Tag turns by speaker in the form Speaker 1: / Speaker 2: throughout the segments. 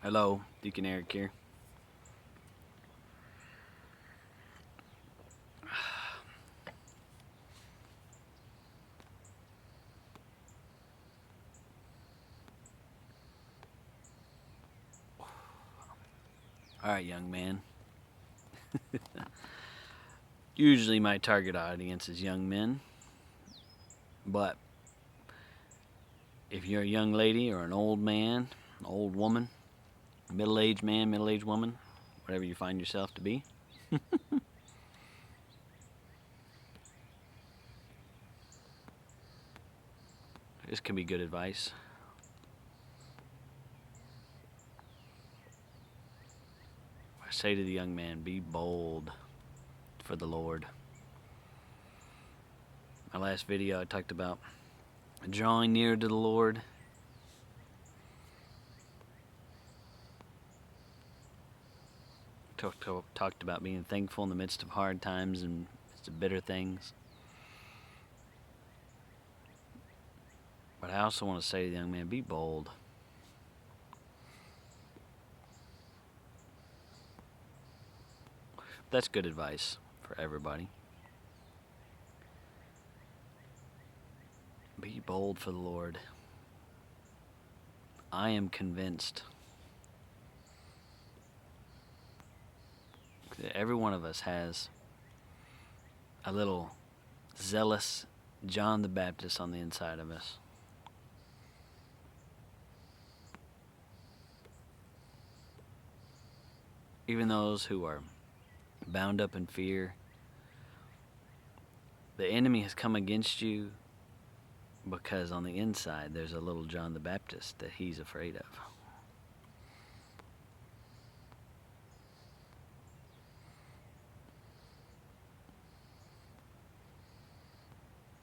Speaker 1: Hello, Deacon Eric here. All right, young man. Usually my target audience is young men, but if you're a young lady or an old man, an old woman, middle-aged man, middle-aged woman, whatever you find yourself to be, this can be good advice. I say to the young man, be bold for the Lord. My last video I talked about drawing near to the Lord. Talked about being thankful in the midst of hard times and midst of bitter things. But I also want to say to the young man, be bold. That's good advice for everybody. Be bold for the Lord. I am convinced that every one of us has a little zealous John the Baptist on the inside of us. Even those who are bound up in fear, the enemy has come against you because on the inside there's a little John the Baptist that he's afraid of.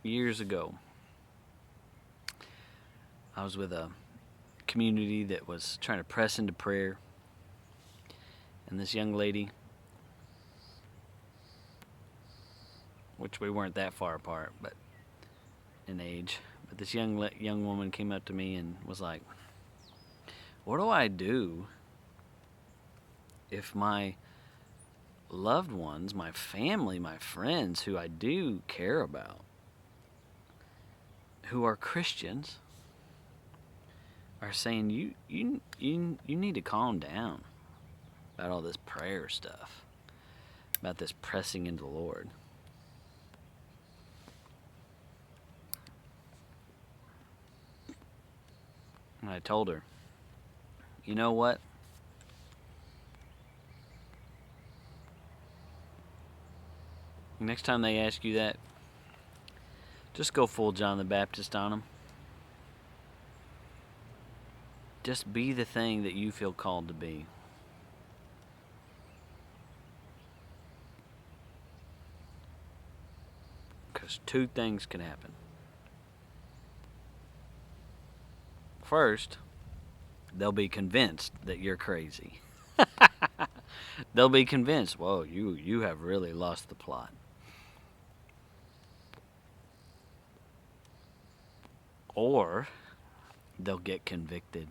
Speaker 1: Years ago, I was with a community that was trying to press into prayer, and this young lady, which we weren't that far apart, but in age, but this young woman came up to me and was like, "What do I do if my loved ones, my family, my friends, who I do care about, who are Christians, are saying you need to calm down about all this prayer stuff, about this pressing into the Lord?" And I told her, you know what? Next time they ask you that, just go full John the Baptist on them. Just be the thing that you feel called to be. Because two things can happen. First, they'll be convinced that you're crazy. They'll be convinced, whoa, you have really lost the plot. Or they'll get convicted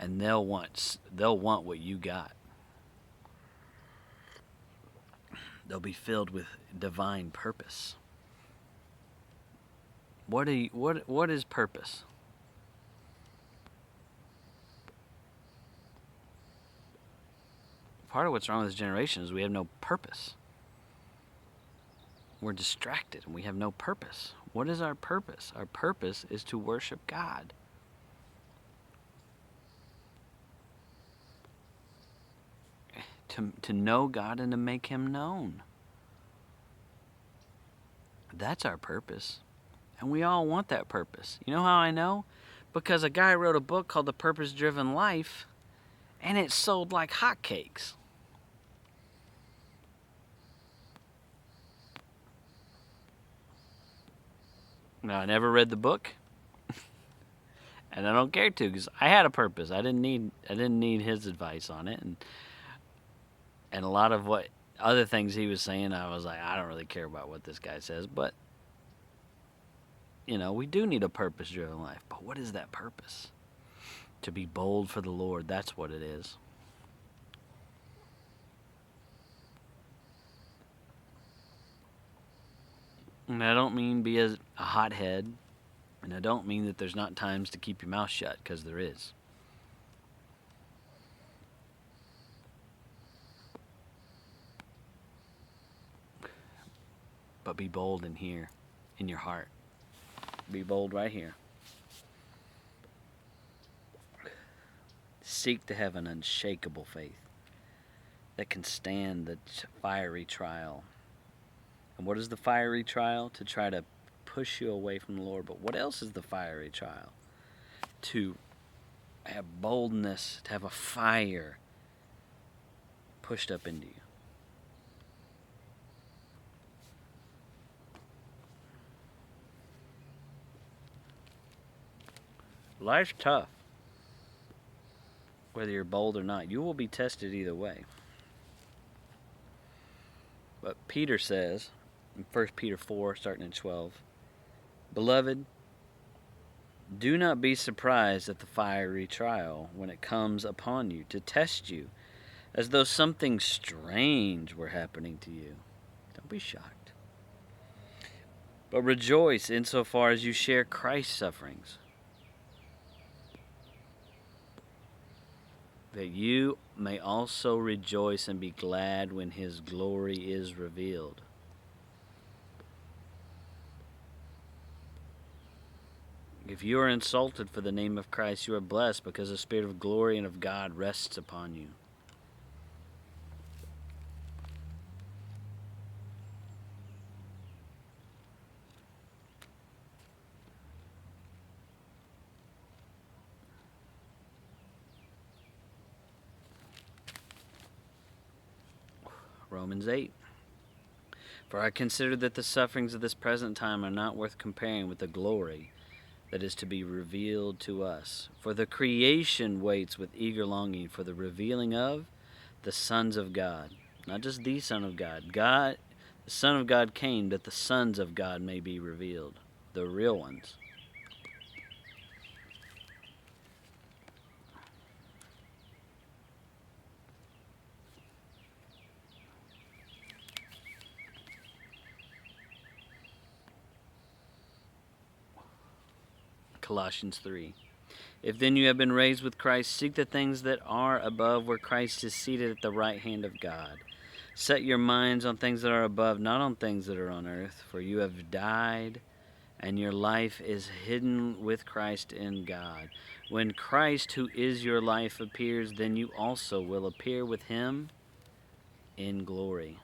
Speaker 1: and they'll want what you got. They'll be filled with divine purpose. What is purpose? Part of what's wrong with this generation is we have no purpose. We're distracted and we have no purpose. What is our purpose? Our purpose is to worship God. To know God and to make Him known. That's our purpose. And we all want that purpose. You know how I know? Because a guy wrote a book called The Purpose Driven Life, and it sold like hotcakes. Now, I never read the book, and I don't care to, because I had a purpose. I didn't need his advice on it, and a lot of what other things he was saying, I was like, I don't really care about what this guy says. But we do need a purpose-driven life. But what is that purpose? To be bold for the Lord, that's what it is. And I don't mean be a hothead, and I don't mean that there's not times to keep your mouth shut, because there is. But be bold in here, in your heart. Be bold right here. Seek to have an unshakable faith that can stand the fiery trial. And what is the fiery trial? To try to push you away from the Lord. But what else is the fiery trial? To have boldness, to have a fire pushed up into you. Life's tough. Whether you're bold or not, you will be tested either way. But Peter says, in 1 Peter 4, starting in 12, Beloved, do not be surprised at the fiery trial when it comes upon you to test you, as though something strange were happening to you. Don't be shocked. But rejoice insofar as you share Christ's sufferings, that you may also rejoice and be glad when his glory is revealed. If you are insulted for the name of Christ, you are blessed, because the Spirit of glory and of God rests upon you. Romans 8. For I consider that the sufferings of this present time are not worth comparing with the glory that is to be revealed to us. For the creation waits with eager longing for the revealing of the sons of God. Not just the Son of God. The Son of God came that the sons of God may be revealed. The real ones. Colossians 3. If then you have been raised with Christ, seek the things that are above, where Christ is seated at the right hand of God. Set your minds on things that are above, not on things that are on earth, for you have died, and your life is hidden with Christ in God. When Christ, who is your life, appears, then you also will appear with him in glory.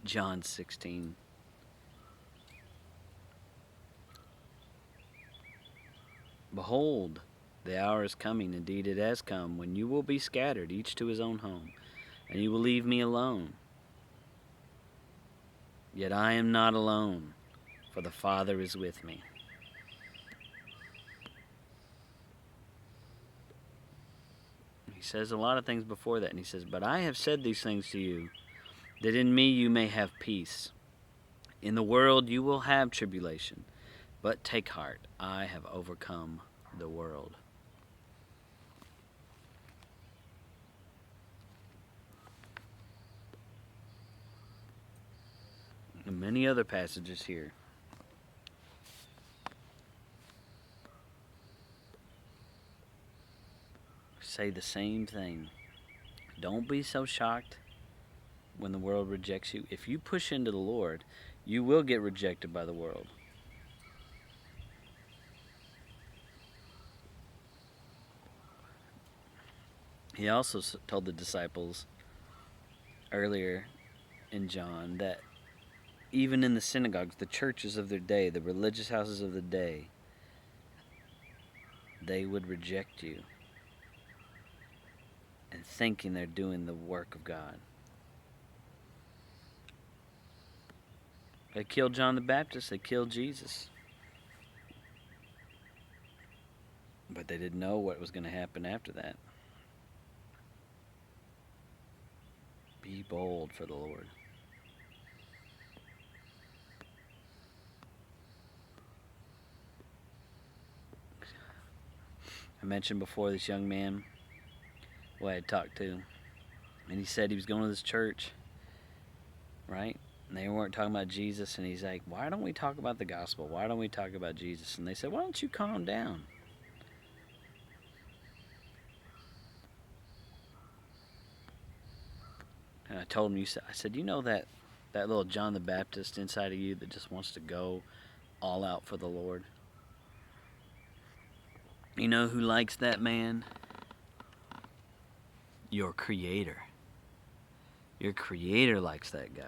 Speaker 1: John 16. Behold, the hour is coming, indeed it has come, when you will be scattered, each to his own home, and you will leave me alone. Yet I am not alone, for the Father is with me. He says a lot of things before that, and he says, But I have said these things to you, that in me you may have peace. In the world you will have tribulation, but take heart, I have overcome the world. And many other passages here. Say the same thing. Don't be so shocked when the world rejects you. If you push into the Lord, you will get rejected by the world. He also told the disciples earlier in John that even in the synagogues, the churches of their day, the religious houses of the day, they would reject you and thinking they're doing the work of God. They killed John the Baptist. They killed Jesus. But they didn't know what was going to happen after that. Be bold for the Lord. I mentioned before this young man who I had talked to, and he said he was going to this church, right? And they weren't talking about Jesus, and he's like, why don't we talk about the gospel? Why don't we talk about Jesus? And they said, why don't you calm down? And I told him, I said, you know that little John the Baptist inside of you that just wants to go all out for the Lord? You know who likes that man? Your Creator. Your Creator likes that guy.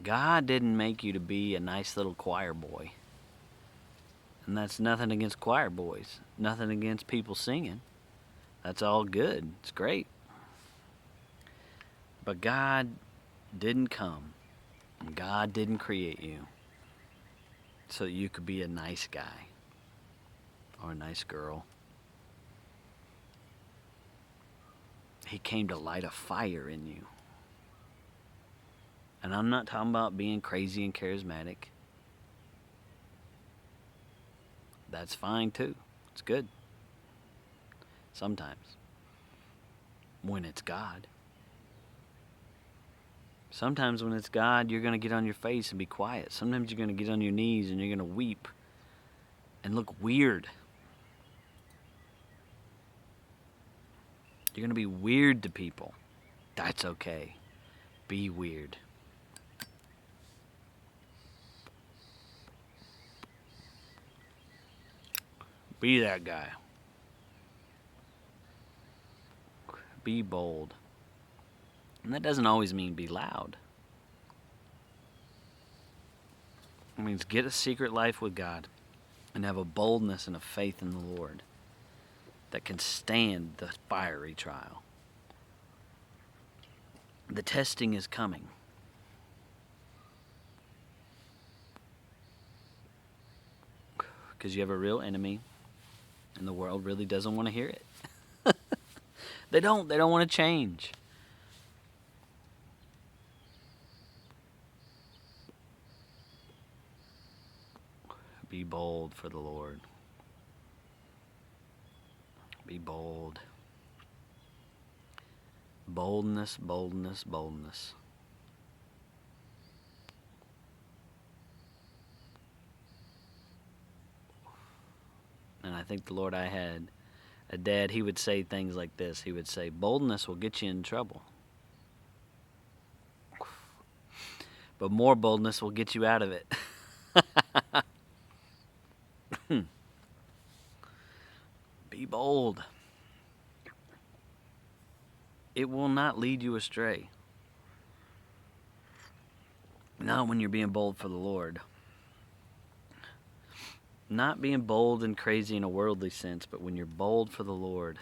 Speaker 1: God didn't make you to be a nice little choir boy. And that's nothing against choir boys. Nothing against people singing. That's all good. It's great. But God didn't come. And God didn't create you so that you could be a nice guy or a nice girl. He came to light a fire in you. And I'm not talking about being crazy and charismatic. That's fine too. It's good. Sometimes. When it's God. Sometimes when it's God, you're going to get on your face and be quiet. Sometimes you're going to get on your knees and you're going to weep and look weird. You're going to be weird to people. That's okay. Be weird. Be that guy. Be bold. And that doesn't always mean be loud. It means get a secret life with God and have a boldness and a faith in the Lord that can stand the fiery trial. The testing is coming. Because you have a real enemy, and the world really doesn't want to hear it. They don't want to change. Be bold for the Lord. Be bold. Boldness, boldness, boldness. And I think the Lord I had, a dad, he would say things like this. He would say, boldness will get you in trouble. But more boldness will get you out of it. Be bold. It will not lead you astray. Not when you're being bold for the Lord. Not being bold and crazy in a worldly sense, but when you're bold for the Lord.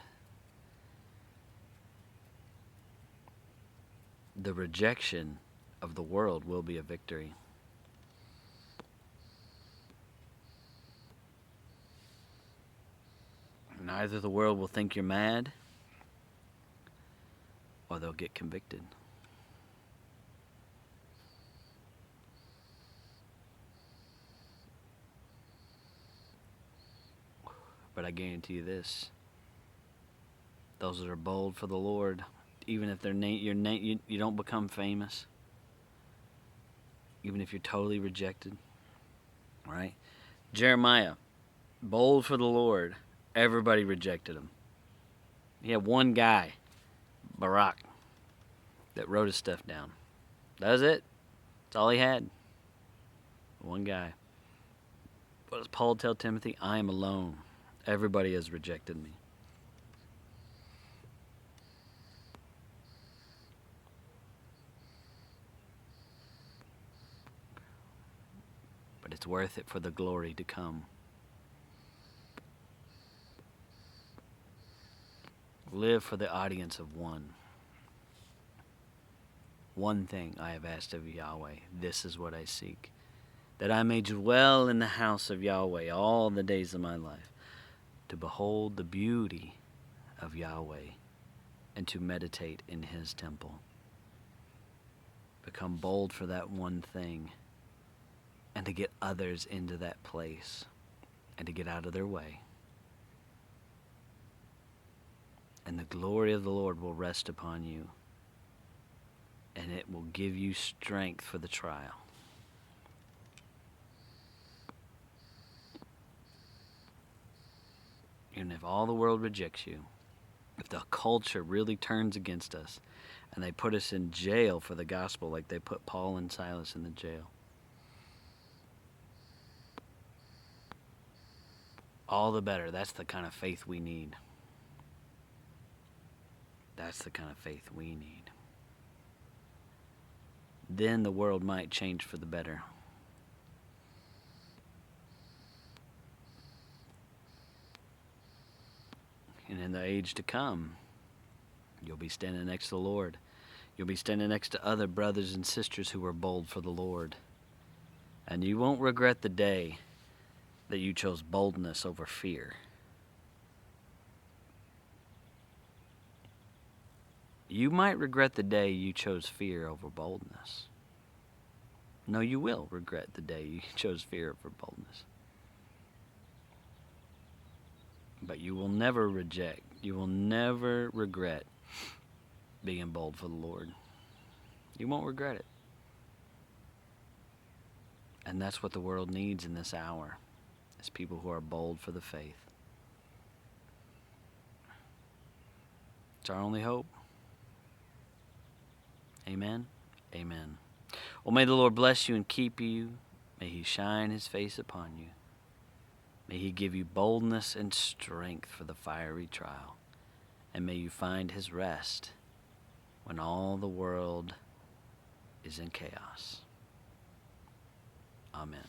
Speaker 1: The rejection of the world will be a victory. Neither the world will think you're mad, or they'll get convicted. But I guarantee you this: those that are bold for the Lord, even if you don't become famous, even if you're totally rejected, right? Jeremiah, bold for the Lord, everybody rejected him. He had one guy, Barak, that wrote his stuff down. That was it. That's all he had. One guy. What does Paul tell Timothy? I am alone. Everybody has rejected me. But it's worth it for the glory to come. Live for the audience of one. One thing I have asked of Yahweh. This is what I seek, that I may dwell in the house of Yahweh all the days of my life, to behold the beauty of Yahweh and to meditate in his temple. Become bold for that one thing and to get others into that place and to get out of their way. And the glory of the Lord will rest upon you, and it will give you strength for the trial. And if all the world rejects you, if the culture really turns against us, and they put us in jail for the gospel like they put Paul and Silas in the jail, all the better. That's the kind of faith we need. That's the kind of faith we need. Then the world might change for the better. And in the age to come, you'll be standing next to the Lord. You'll be standing next to other brothers and sisters who are bold for the Lord. And you won't regret the day that you chose boldness over fear. You might regret the day you chose fear over boldness. No, you will regret the day you chose fear over boldness. But you will never you will never regret being bold for the Lord. You won't regret it. And that's what the world needs in this hour, is people who are bold for the faith. It's our only hope. Amen. Amen. Well, may the Lord bless you and keep you. May he shine his face upon you. May he give you boldness and strength for the fiery trial. And may you find his rest when all the world is in chaos. Amen.